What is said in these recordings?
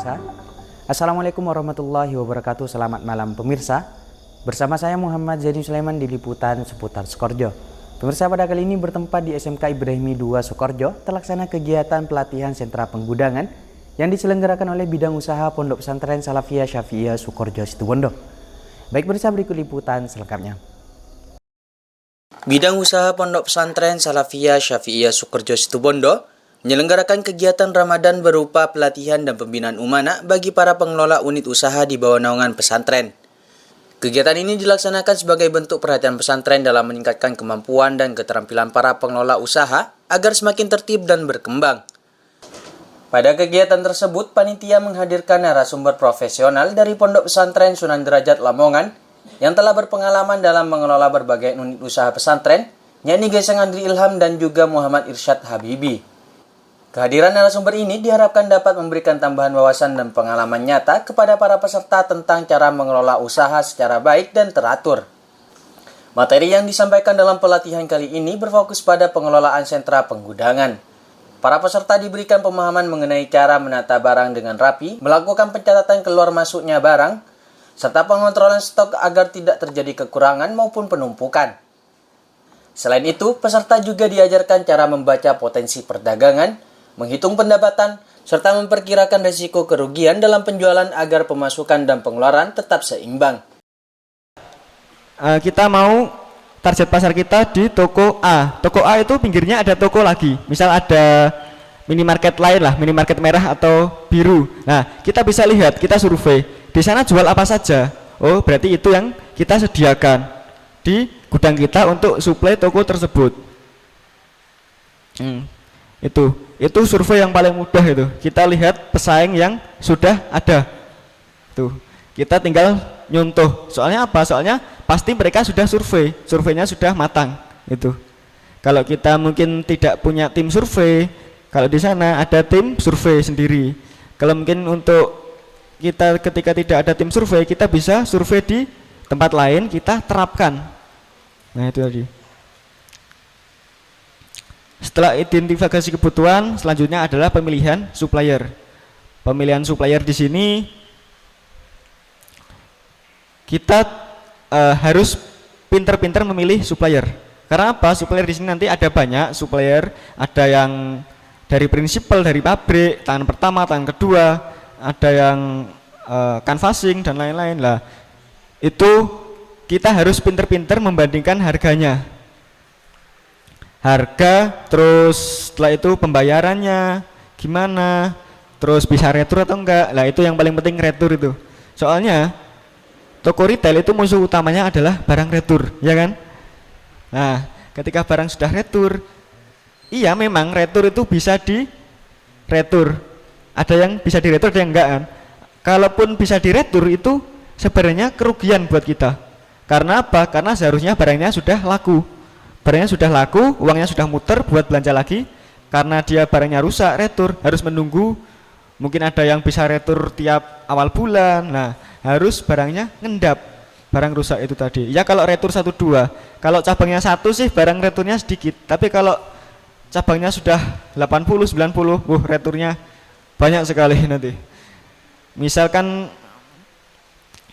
pemirsa. Assalamualaikum warahmatullahi wabarakatuh. Selamat malam pemirsa. Bersama saya Muhammad Zaini Sulaiman di liputan seputar Sukoharjo. Pemirsa, pada kali ini bertempat di SMK Ibrahimi 2 Sukoharjo terlaksana kegiatan pelatihan sentra penggudangan yang diselenggarakan oleh bidang usaha Pondok Pesantren Salafiyah Syafi'iyah Sukoharjo Situbondo. Baik pemirsa, berikut liputan selengkapnya. Bidang usaha Pondok Pesantren Salafiyah Syafi'iyah Sukoharjo Situbondo menyelenggarakan kegiatan Ramadan berupa pelatihan dan pembinaan umana bagi para pengelola unit usaha di bawah naungan pesantren. Kegiatan ini dilaksanakan sebagai bentuk perhatian pesantren dalam meningkatkan kemampuan dan keterampilan para pengelola usaha agar semakin tertib dan berkembang. Pada kegiatan tersebut, panitia menghadirkan narasumber profesional dari Pondok Pesantren Sunan Derajat Lamongan yang telah berpengalaman dalam mengelola berbagai unit usaha pesantren, yakni Geseng Andri Ilham dan juga Muhammad Irsyad Habibi. Kehadiran narasumber ini diharapkan dapat memberikan tambahan wawasan dan pengalaman nyata kepada para peserta tentang cara mengelola usaha secara baik dan teratur. Materi yang disampaikan dalam pelatihan kali ini berfokus pada pengelolaan sentra penggudangan. Para peserta diberikan pemahaman mengenai cara menata barang dengan rapi, melakukan pencatatan keluar masuknya barang, serta pengontrolan stok agar tidak terjadi kekurangan maupun penumpukan. Selain itu, peserta juga diajarkan cara membaca potensi perdagangan, menghitung pendapatan, serta memperkirakan risiko kerugian dalam penjualan agar pemasukan dan pengeluaran tetap seimbang. Kita mau target pasar kita di toko A. Toko A itu pinggirnya ada toko lagi. Misal ada minimarket lain lah, minimarket merah atau biru. Nah, kita bisa lihat, kita survei. Di sana jual apa saja. Oh, berarti itu yang kita sediakan di gudang kita untuk suplai toko tersebut. Itu survei yang paling mudah itu. Kita lihat pesaing yang sudah ada. Tuh, kita tinggal nyontoh. Soalnya apa? Soalnya pasti mereka sudah survei. Surveinya sudah matang. Itu. Kalau kita mungkin tidak punya tim survei, kalau di sana ada tim survei sendiri. Kalau mungkin untuk kita ketika tidak ada tim survei, kita bisa survei di tempat lain, kita terapkan. Nah, itu tadi. Setelah identifikasi kebutuhan, selanjutnya adalah pemilihan supplier. Pemilihan supplier di sini kita harus pinter-pinter memilih supplier. Karena apa? Supplier di sini nanti ada banyak supplier, ada yang dari prinsipal, dari pabrik, tangan pertama, tangan kedua, ada yang canvassing dan lain-lain lah. Itu kita harus pinter-pinter membandingkan harganya. Harga, terus setelah itu pembayarannya gimana, terus bisa retur atau enggak. Lah itu yang paling penting, retur itu. Soalnya toko retail itu musuh utamanya adalah barang retur, ya kan? Nah, ketika barang sudah retur, iya memang retur itu bisa di retur. Ada yang bisa diretur, ada yang enggak kan? Kalaupun bisa diretur itu sebenarnya kerugian buat kita. Karena apa? Karena seharusnya barangnya sudah laku. Barangnya sudah laku, uangnya sudah muter buat belanja lagi. Karena dia barangnya rusak, retur, harus menunggu. Mungkin ada yang bisa retur tiap awal bulan. Nah, harus barangnya ngendap. Barang rusak itu tadi. Ya kalau retur 1-2. Kalau cabangnya 1 sih barang returnya sedikit. Tapi kalau cabangnya sudah 80-90, returnya banyak sekali nanti. Misalkan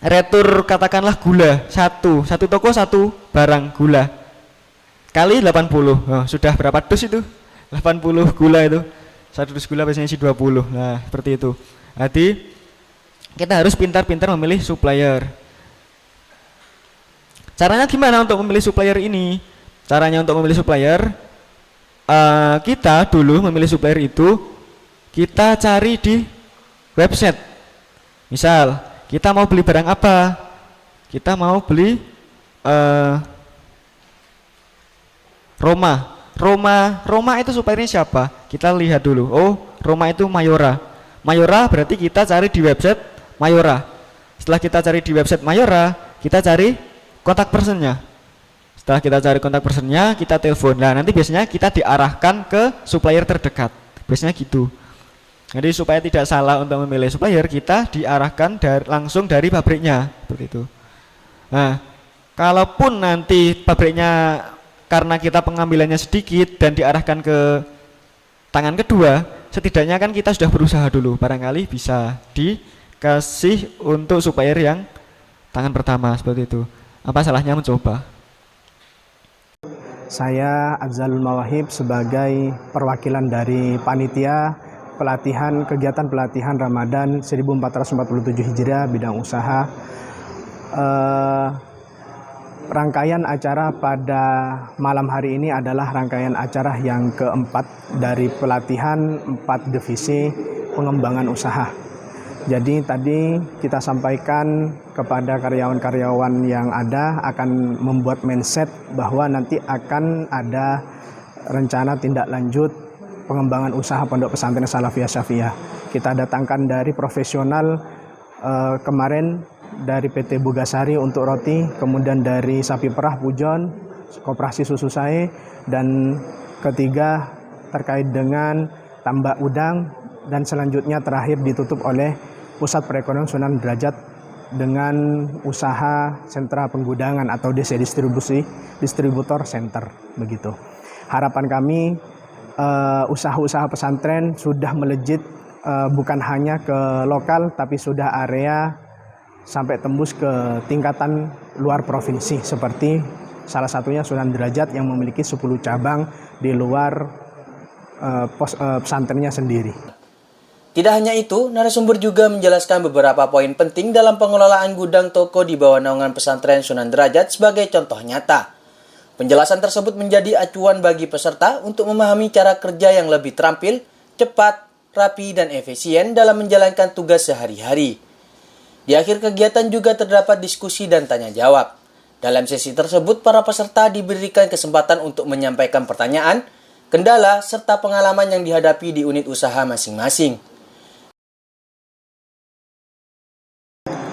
retur katakanlah gula, satu toko satu barang gula kali 80, sudah berapa dus itu? 80 gula itu, satu dus gula biasanya isi 20. Nah seperti itu. Jadi kita harus pintar-pintar memilih supplier. Caranya gimana untuk memilih supplier ini? Caranya untuk memilih supplier, kita dulu memilih supplier itu kita cari di website. Misal kita mau beli barang apa? Kita mau beli Roma itu suppliernya siapa? Kita lihat dulu. Oh, Roma itu Mayora. Mayora berarti kita cari di website Mayora. Setelah kita cari di website Mayora, kita cari kontak personnya. Setelah kita cari kontak personnya, kita telepon. Nah, nanti biasanya kita diarahkan ke supplier terdekat. Biasanya gitu. Jadi supaya tidak salah untuk memilih supplier, kita diarahkan langsung dari pabriknya, seperti itu. Nah, kalaupun nanti pabriknya karena kita pengambilannya sedikit dan diarahkan ke tangan kedua, setidaknya kan kita sudah berusaha dulu, barangkali bisa dikasih untuk supplier yang tangan pertama seperti itu. Apa salahnya mencoba? Saya Adzalul Mawahib sebagai perwakilan dari panitia pelatihan kegiatan pelatihan Ramadan 1447 Hijriah bidang usaha. Rangkaian acara pada malam hari ini adalah rangkaian acara yang keempat dari pelatihan 4 divisi pengembangan usaha. Jadi tadi kita sampaikan kepada karyawan-karyawan yang ada akan membuat mindset bahwa nanti akan ada rencana tindak lanjut pengembangan usaha Pondok Pesantren Salafiyah Syafi'iyah. Kita datangkan dari profesional kemarin dari PT Bugasari untuk roti, kemudian dari Sapi Perah Pujon, Koperasi Susu Sae, dan ketiga terkait dengan tambak udang, dan selanjutnya terakhir ditutup oleh Pusat Perekonomian Sunan Derajat dengan usaha sentra penggudangan atau DC distributor center begitu. Harapan kami usaha-usaha pesantren sudah melejit bukan hanya ke lokal tapi sudah area sampai tembus ke tingkatan luar provinsi seperti salah satunya Sunan Derajat yang memiliki 10 cabang di luar pesantrennya sendiri. Tidak hanya itu, narasumber juga menjelaskan beberapa poin penting dalam pengelolaan gudang toko di bawah naungan pesantren Sunan Derajat sebagai contoh nyata. Penjelasan tersebut menjadi acuan bagi peserta untuk memahami cara kerja yang lebih terampil, cepat, rapi, dan efisien dalam menjalankan tugas sehari-hari. Di akhir kegiatan juga terdapat diskusi dan tanya jawab. Dalam sesi tersebut, para peserta diberikan kesempatan untuk menyampaikan pertanyaan, kendala, serta pengalaman yang dihadapi di unit usaha masing-masing.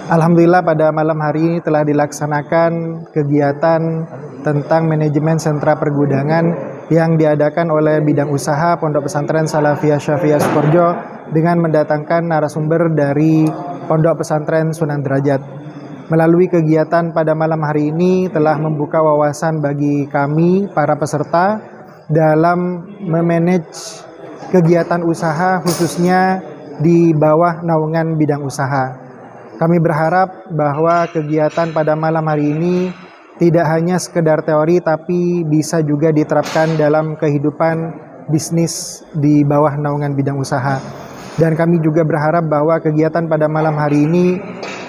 Alhamdulillah pada malam hari ini telah dilaksanakan kegiatan tentang manajemen sentra pergudangan yang diadakan oleh bidang usaha Pondok Pesantren Salafiyah Syafi'iyah Sukoharjo dengan mendatangkan narasumber dari Pondok Pesantren Sunan Derajat. Melalui kegiatan pada malam hari ini telah membuka wawasan bagi kami para peserta dalam memanage kegiatan usaha khususnya di bawah naungan bidang usaha. Kami berharap bahwa kegiatan pada malam hari ini tidak hanya sekedar teori tapi bisa juga diterapkan dalam kehidupan bisnis di bawah naungan bidang usaha. Dan kami juga berharap bahwa kegiatan pada malam hari ini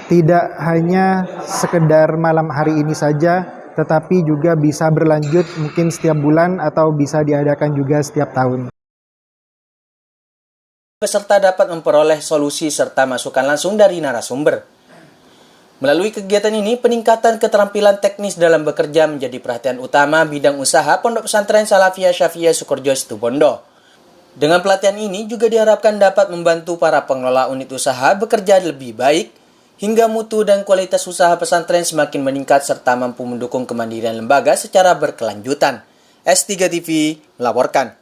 tidak hanya sekedar malam hari ini saja, tetapi juga bisa berlanjut mungkin setiap bulan atau bisa diadakan juga setiap tahun. Peserta dapat memperoleh solusi serta masukan langsung dari narasumber. Melalui kegiatan ini, peningkatan keterampilan teknis dalam bekerja menjadi perhatian utama bidang usaha Pondok Pesantren Salafiyah Syafi'iyah Sukoharjo Situbondo. Dengan pelatihan ini juga diharapkan dapat membantu para pengelola unit usaha bekerja lebih baik, hingga mutu dan kualitas usaha pesantren semakin meningkat serta mampu mendukung kemandirian lembaga secara berkelanjutan. S3 TV melaporkan.